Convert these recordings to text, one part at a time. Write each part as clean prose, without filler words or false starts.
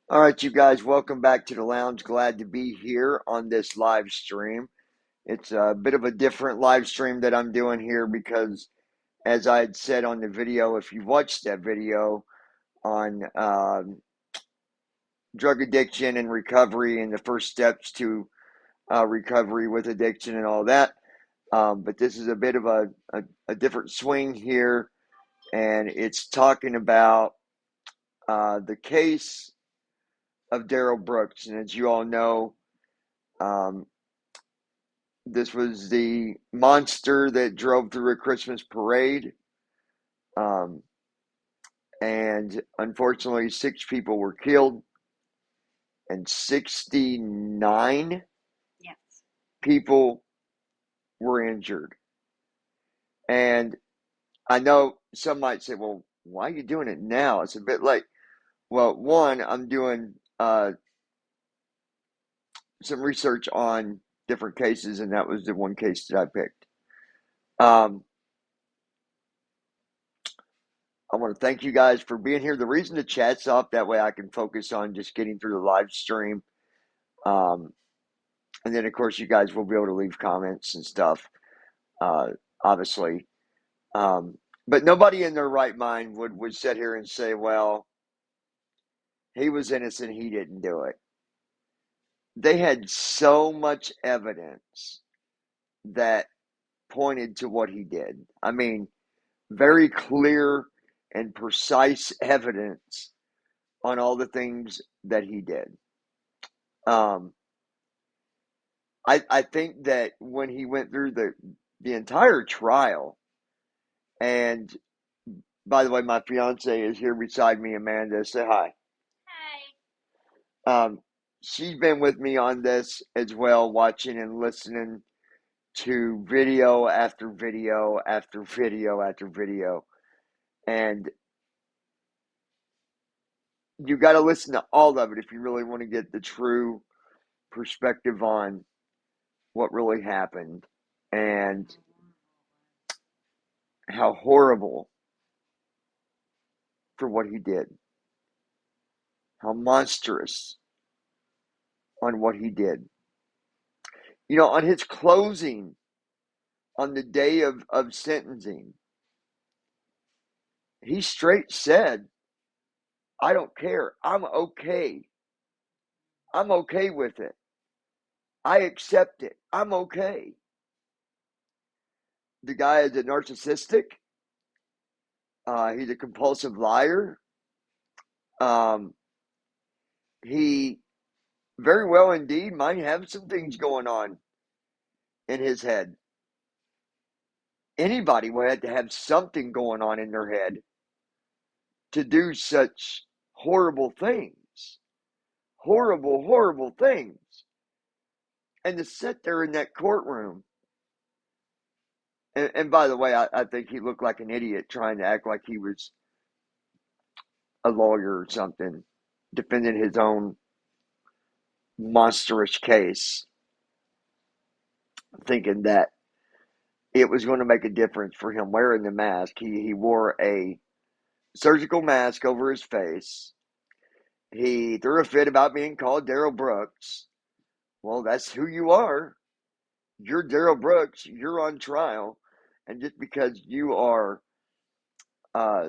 All right, you guys, welcome back to the lounge. Glad to be here on this live stream. It's a bit of a different live stream that I'm doing here because, as I had said on the video, if you watched that video on drug addiction and recovery and the first steps to recovery with addiction and all that, but this is a bit of a different swing here, and it's talking about the case of Darrell Brooks. And as you all know, um, this was the monster that drove through a Christmas parade. Um, and unfortunately, 6 people were killed and 69 Yes. people were injured. And I know some might say, well, why are you doing it now? It's a bit late. Well, one, I'm doing some research on different cases, and that was the one case that I picked. Um, I want to thank you guys for being here. The reason the chat's up, that way I can focus on just getting through the live stream. Um, and then, of course, you guys will be able to leave comments and stuff, uh, obviously. Um, but nobody in their right mind would sit here and say, well, he was innocent, he didn't do it. They had so much evidence that pointed to what he did. I mean, very clear and precise evidence on all the things that he did. Um, I think that when he went through the entire trial, and by the way, my fiance is here beside me, Amanda. Say hi. Hi. She's been with me on this as well, watching and listening to video after video after video after video. And you got to listen to all of it if you really want to get the true perspective on what really happened and how horrible for what he did, how monstrous on what he did. You know, on his closing, on the day of sentencing, he straight said, I don't care. I'm okay. I'm okay with it. I accept it. I'm okay. The guy is a narcissistic. He's a compulsive liar. Um, he very well indeed might have some things going on in his head. Anybody would have to have something going on in their head to do such horrible things. Horrible, horrible things. And to sit there in that courtroom. And by the way, I think he looked like an idiot trying to act like he was a lawyer or something, defending his own monstrous case, thinking that it was going to make a difference for him wearing the mask. He wore a surgical mask over his face. He threw a fit about being called Darrell Brooks. Well, that's who you are. You're Darrell Brooks. You're on trial. And just because you are uh,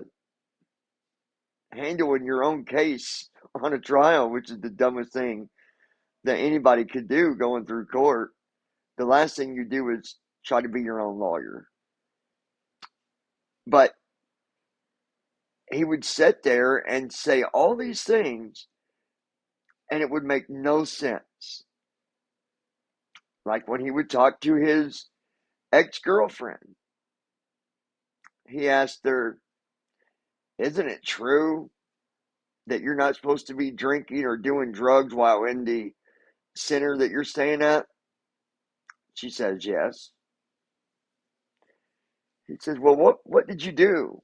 handling your own case on a trial, which is the dumbest thing that anybody could do going through court, the last thing you do is try to be your own lawyer. But he would sit there and say all these things, and it would make no sense. Like when he would talk to his ex-girlfriend, he asked her, isn't it true that you're not supposed to be drinking or doing drugs while in the center that you're staying at? She says yes. He says, well, what did you do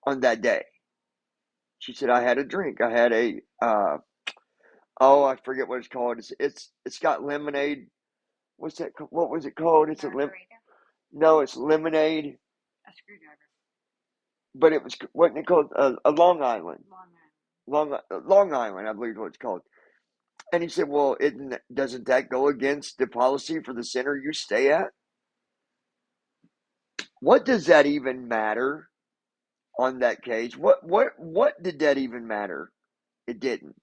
on that day? She said, I had a drink. I had a I forget what it's called. It's got lemonade. What's that? What was it called? It's no, it's lemonade. A screwdriver. But it was, wasn't it called a Long Island? Long Island. Long Island, I believe is what it's called. And he said, well, doesn't that go against the policy for the center you stay at? What does that even matter on that case? What did that even matter? It didn't.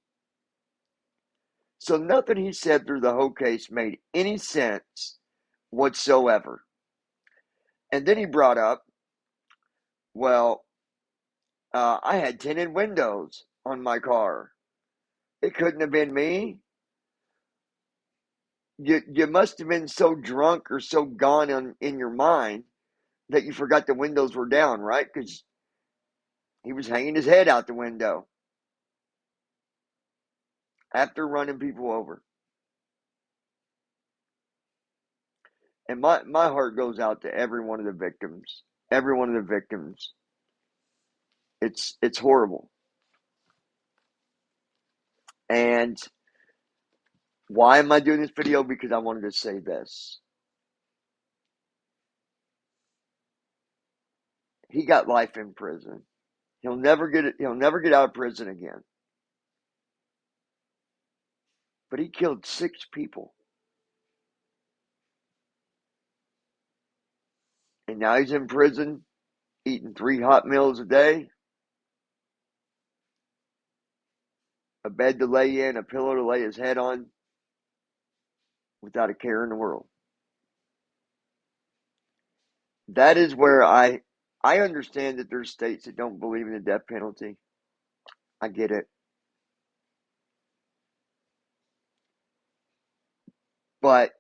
So nothing he said through the whole case made any sense whatsoever. And then he brought up, well, I had tinted windows on my car. It couldn't have been me. You must have been so drunk or so gone in your mind that you forgot the windows were down, right? Because he was hanging his head out the window after running people over. And my heart goes out to every one of the victims. Every one of the victims. It's horrible. And why am I doing this video? Because I wanted to say this. He got life in prison. He'll never get it. He'll never get out of prison again. But he killed 6 people. And now he's in prison, eating 3 hot meals a day, a bed to lay in, a pillow to lay his head on, without a care in the world. That is where I understand that there's states that don't believe in the death penalty. I get it. But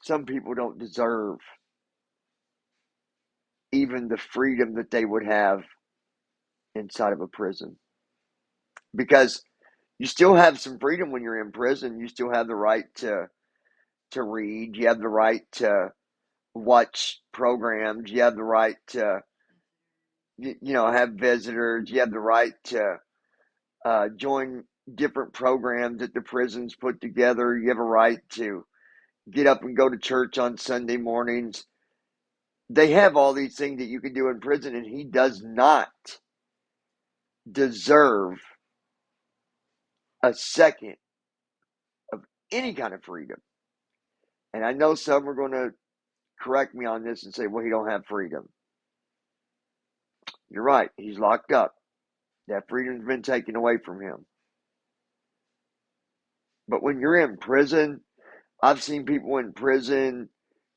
some people don't deserve even the freedom that they would have inside of a prison. Because you still have some freedom when you're in prison. You still have the right to read. You have the right to watch programs. You have the right to have visitors. You have the right to join different programs that the prisons put together. You have a right to get up and go to church on Sunday mornings. They have all these things that you can do in prison, and he does not deserve a second of any kind of freedom. And I know some are going to correct me on this and say, well, he don't have freedom. You're right. He's locked up. That freedom's been taken away from him. But when you're in prison, I've seen people in prison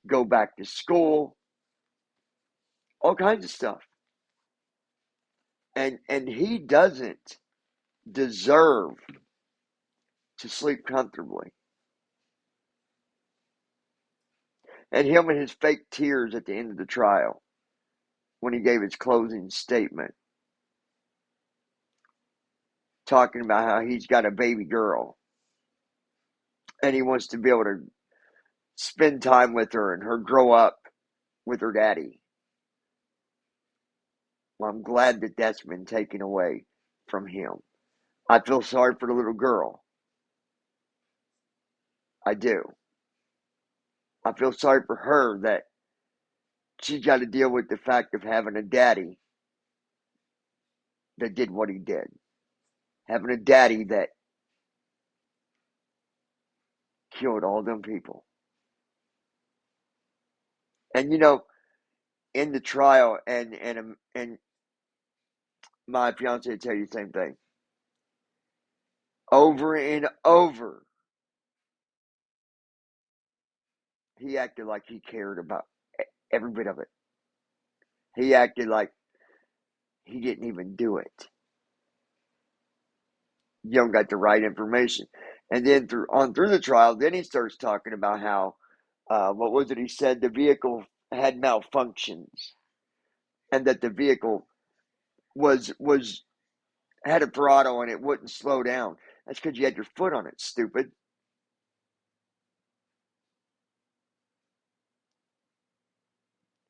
go back to school, all kinds of stuff. And he doesn't deserve to sleep comfortably. And him and his fake tears at the end of the trial when he gave his closing statement, talking about how he's got a baby girl and he wants to be able to spend time with her and her grow up with her daddy. Well, I'm glad that that's been taken away from him. I feel sorry for the little girl. I do. I feel sorry for her that she's got to deal with the fact of having a daddy that did what he did. Having a daddy that killed all them people. And in the trial, and my fiance would tell you the same thing. Over and over, he acted like he cared about every bit of it. He acted like he didn't even do it. You don't got the right information. And then through the trial, then he starts talking about how, what was it he said? The vehicle had malfunctions, and that the vehicle was had a throttle and it wouldn't slow down. That's because you had your foot on it, stupid.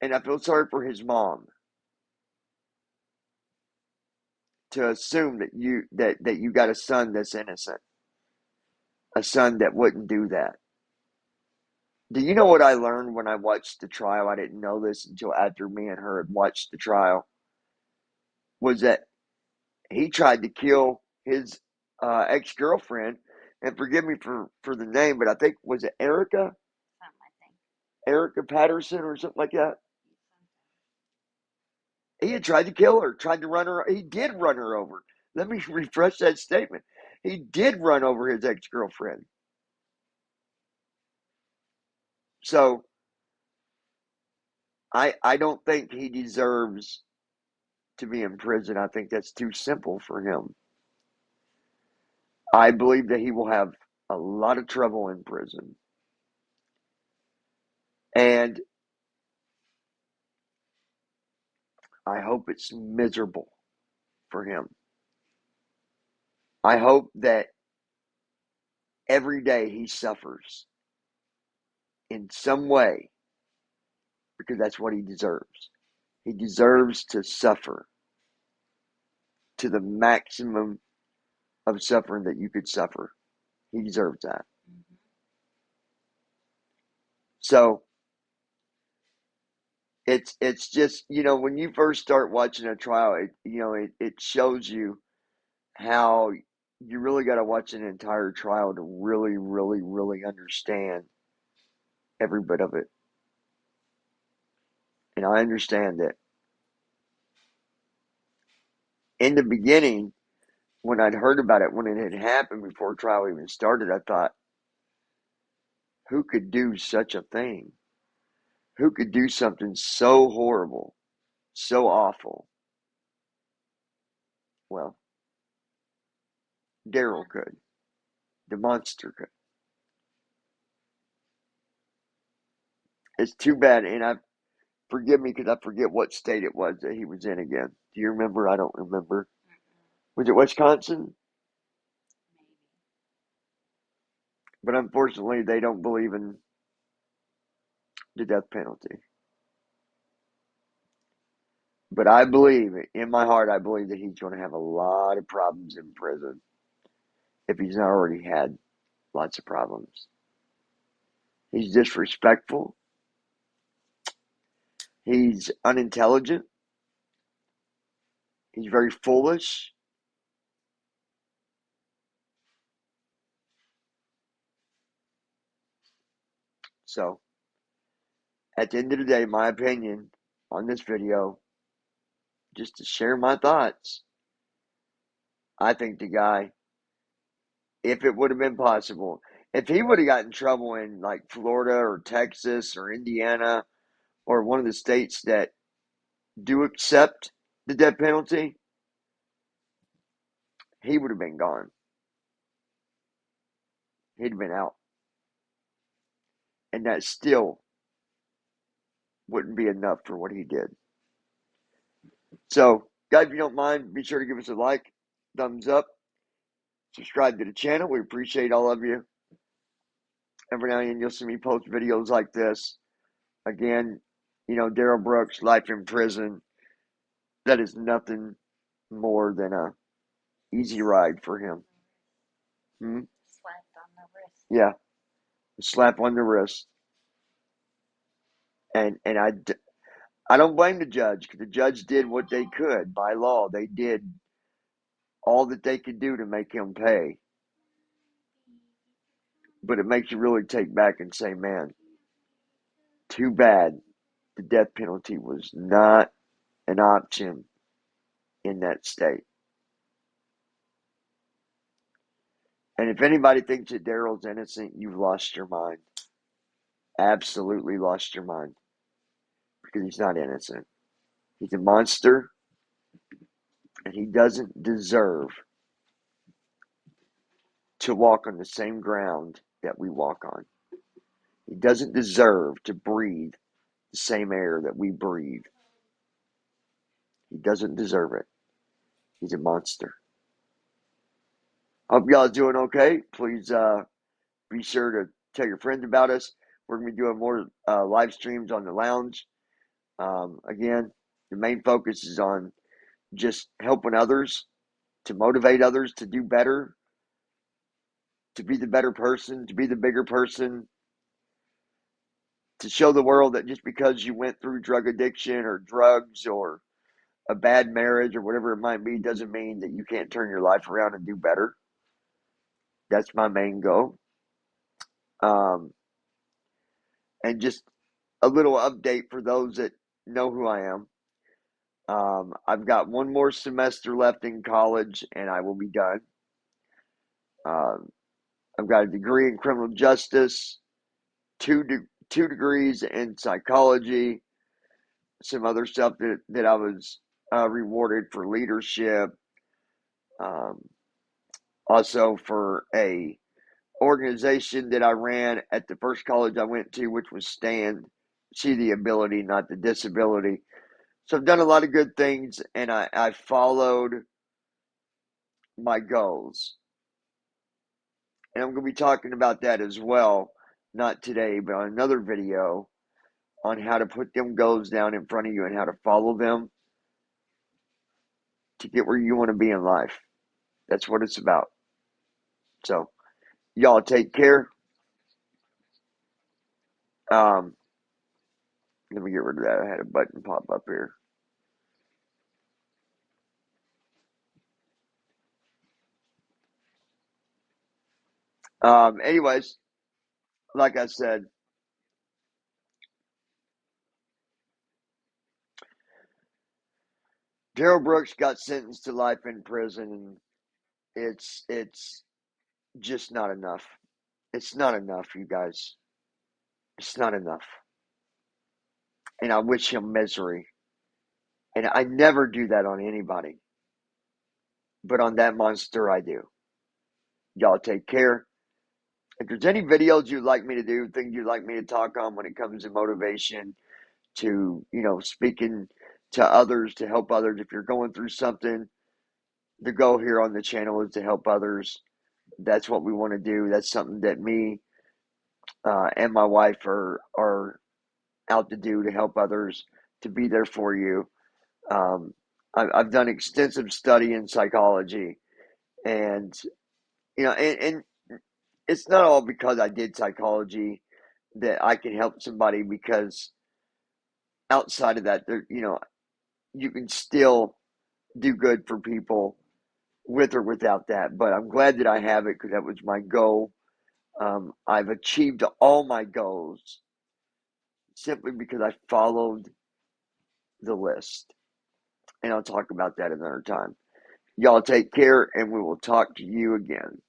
And I feel sorry for his mom to assume that you got a son that's innocent, a son that wouldn't do that. Do you know what I learned when I watched the trial? I didn't know this until after me and her had watched the trial. was that he tried to kill his ex-girlfriend, and forgive me for the name, but I think, was it Erica? Erica Patterson or something like that? He had tried to kill her, tried to run her. He did run her over. Let me refresh that statement. He did run over his ex-girlfriend. So I don't think he deserves to be in prison. I think that's too simple for him. I believe that he will have a lot of trouble in prison. And I hope it's miserable for him. I hope that every day he suffers in some way, because that's what he deserves. He deserves to suffer to the maximum of suffering that you could suffer. He deserves that. So it's just, when you first start watching a trial, it shows you how you really got to watch an entire trial to really, really, really understand every bit of it. And I understand that in the beginning, when I'd heard about it, when it had happened before trial even started, I thought, who could do such a thing? Who could do something so horrible, so awful? Well, Darrell could. The monster could. It's too bad, and forgive me because I forget what state it was that he was in again. Do you remember? I don't remember. Was it Wisconsin? But unfortunately, they don't believe in the death penalty. But I believe, in my heart, I believe that he's going to have a lot of problems in prison if he's not already had lots of problems. He's disrespectful. He's unintelligent. He's very foolish. So, at the end of the day, my opinion on this video, just to share my thoughts, I think the guy, if it would have been possible, if he would have gotten in trouble in like Florida or Texas or Indiana or one of the states that do accept the death penalty, he would have been gone. He'd have been out. And that still wouldn't be enough for what he did. So, guys, if you don't mind, be sure to give us a like, thumbs up, subscribe to the channel. We appreciate all of you. Every now and then you'll see me post videos like this. Again, Darrell Brooks, life in prison. That is nothing more than a easy ride for him. Slapped on the wrist. Yeah, a slap on the wrist. And I don't blame the judge, because the judge did what they could by law. They did all that they could do to make him pay. But it makes you really take back and say, man, too bad the death penalty was not an option in that state. And if anybody thinks that Darrell's innocent, you've lost your mind. Absolutely lost your mind. Because he's not innocent. He's a monster. And he doesn't deserve to walk on the same ground that we walk on. He doesn't deserve to breathe the same air that we breathe. He doesn't deserve it. He's a monster. Hope y'all doing okay. Please be sure to tell your friends about us. We're going to be doing more live streams on the lounge. Again, the main focus is on just helping others, to motivate others to do better, to be the better person, to be the bigger person, to show the world that just because you went through drug addiction or drugs or a bad marriage or whatever it might be doesn't mean that you can't turn your life around and do better. That's my main goal. Um, and just a little update for those that know who I am. I've got one more semester left in college and I will be done. Um, I've got a degree in criminal justice, two degrees in psychology, some other stuff that I was rewarded for leadership. Um, Also for a organization that I ran at the first college I went to, which was STAND, see the ability, not the disability. So I've done a lot of good things, and I followed my goals. And I'm going to be talking about that as well, not today, but on another video on how to put them goals down in front of you and how to follow them to get where you want to be in life. That's what it's about. So, y'all take care. Um, Let me get rid of that. I had a button pop up here. Anyways, like I said, Darrell Brooks got sentenced to life in prison. It's just not enough. It's not enough, you guys. It's not enough. And I wish him misery. And I never do that on anybody. But on that monster, I do. Y'all take care. If there's any videos you'd like me to do, things you'd like me to talk on when it comes to motivation, to, speaking to others, to help others, if you're going through something, the goal here on the channel is to help others. That's what we want to do. That's something that me and my wife are out to do, to help others, to be there for you. Um, I've done extensive study in psychology, and and it's not all because I did psychology that I can help somebody, because outside of that, you can still do good for people with or without that. But I'm glad that I have it, because that was my goal. I've achieved all my goals simply because I followed the list. And I'll talk about that another time. Y'all take care, and we will talk to you again.